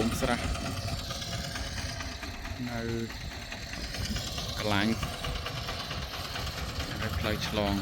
ôm sra nơi lạnh play chlong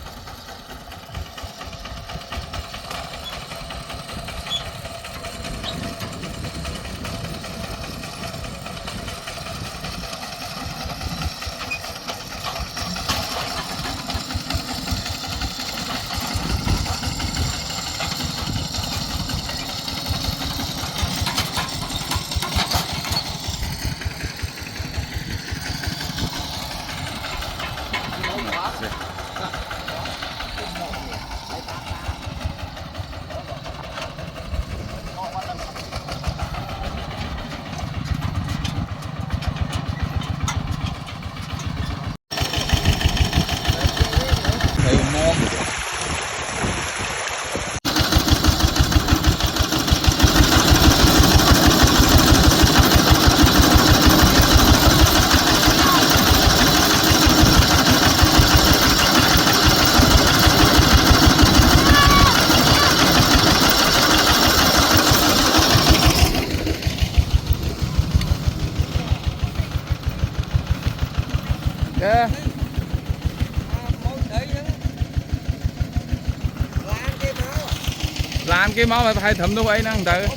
làm cái món mà phải thầm đâu ấy năng tự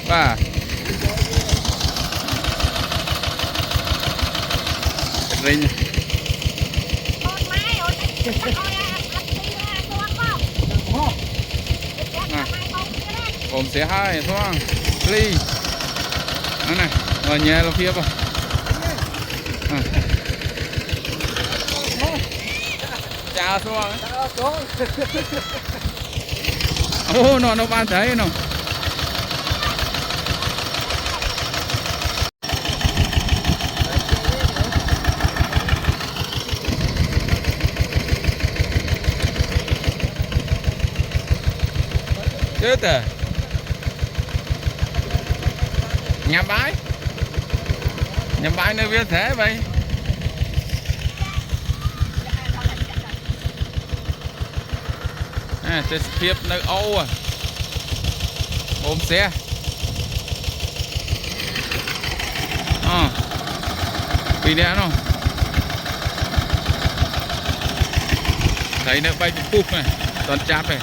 và rinh ôm xe hai thôi ly nó này ở nhà là phía vào chào xuống ô nó ban thấy nó chết à nhà bãi nơi viết thế vậy trên tiếp nơi ô à ôm xe vì nè nó thấy nó bay cúp này toàn chạp này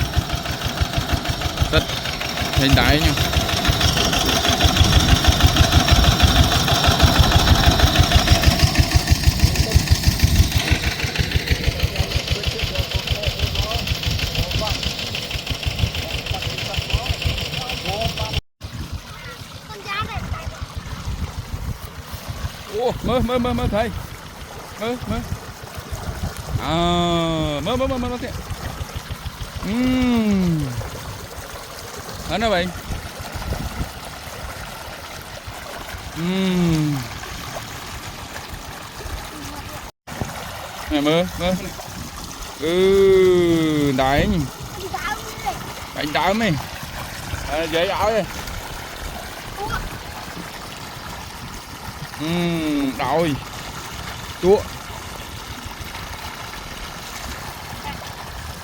rất hình đáy nhá mơ thầy mơ kìa nó vậy nè mơ đấy bánh đá mày giấy áo đây rồi chúa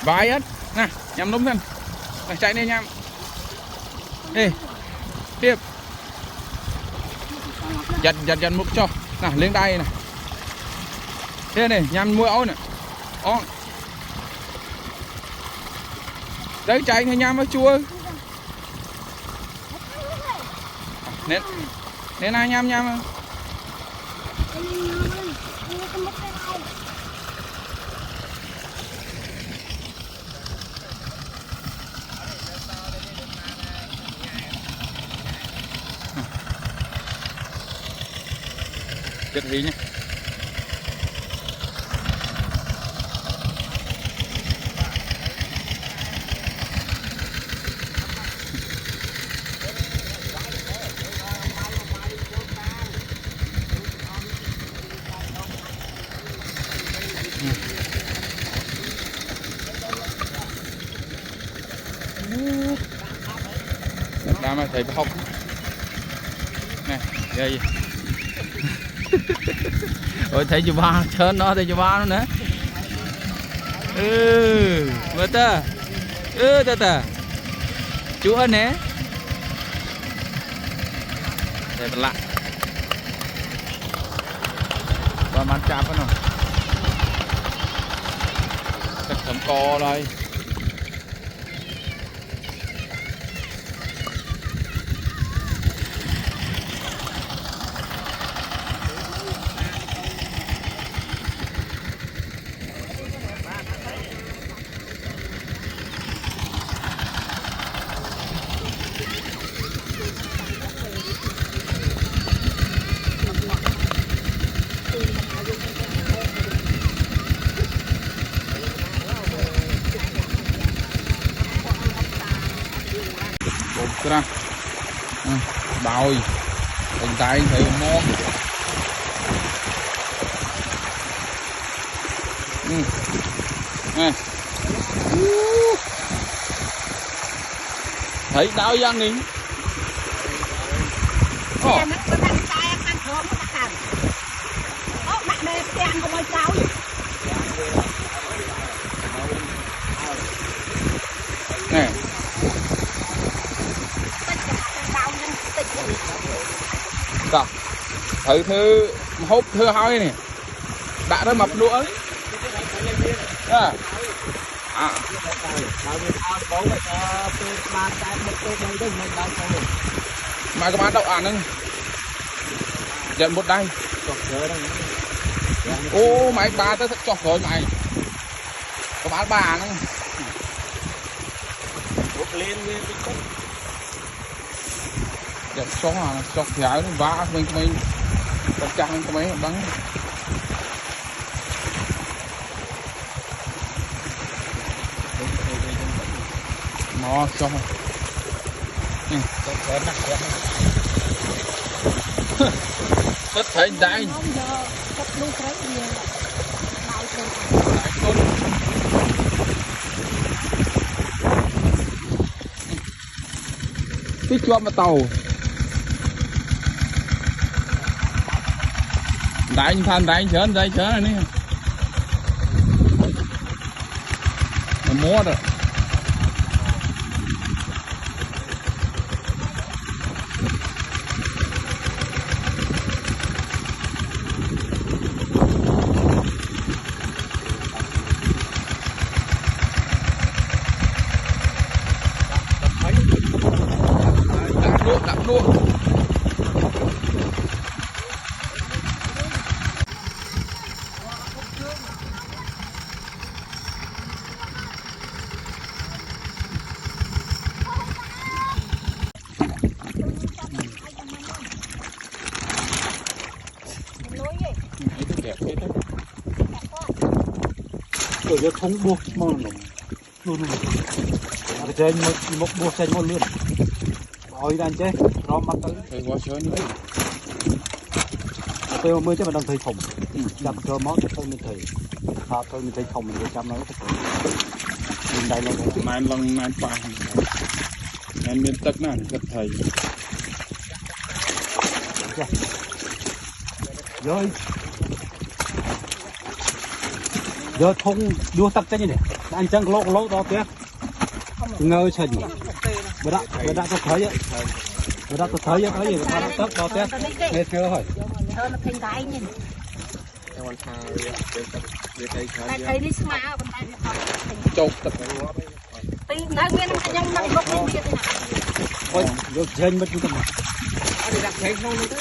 vài hết nè nhắm đúng thân chạy đi nhắm đi tiếp giật mục cho nè lên tay này thế này nhắm mũi áo này đấy chạy thì nhắm nó chua nên ai nhắm chết hí nhé Đam ơi thầy học này đây ôi thấy chú ba trơn nó thấy chú ba nó nữa mà ta ta chú ơi nè Đây bật lại. Và bán chạp phải không? Chắc chấm co đây. Ra đòi tình tay thì ngon. Nè thấy đau giang đi. Nè Cọc thử thư hút thư hơi nè đã đó mập đũa à. Mày có bán đậu ăn không? Dẫn một đây. Ô mày ba tao chọc rồi mày. Có bán bà không? Đẹp chọc theo vã mình tất cả mình có mấy bắn nó cho rất thấy đại cái cho mà tàu đánh than đánh chớn đây chớn này nè mua rồi đặt luôn giờ không buộc mà luôn cái chơi một buộc chơi một luôn ôi đang chơi nó mắt tới thầy qua chơi nữa tôi mới cho mình đang thầy phòng đặt cho món tôi mình thầy tôi mình thầy phòng mình chăm nó mình đây là mai lần mai ba em miền Tây này rất thầy rồi giờ không đua tắc cái gì này anh chẳng lỗ đó tiếc ngơi chơi gì bữa đã tôi thấy vậy bữa đã tôi thấy cái gì mà tắc đó tiếc nghe chưa hỏi chốt tập ôi rồi chơi mất cái mà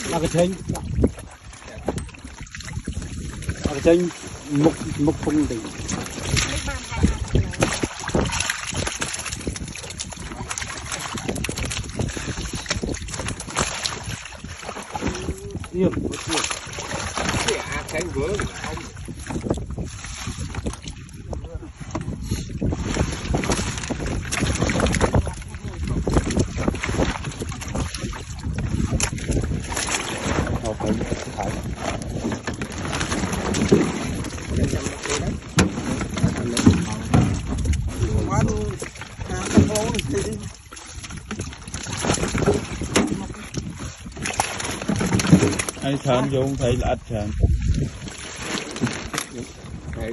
là cái chơi mục phong tình yên cái vỡ ai thèm vô thấy là ít thèm cái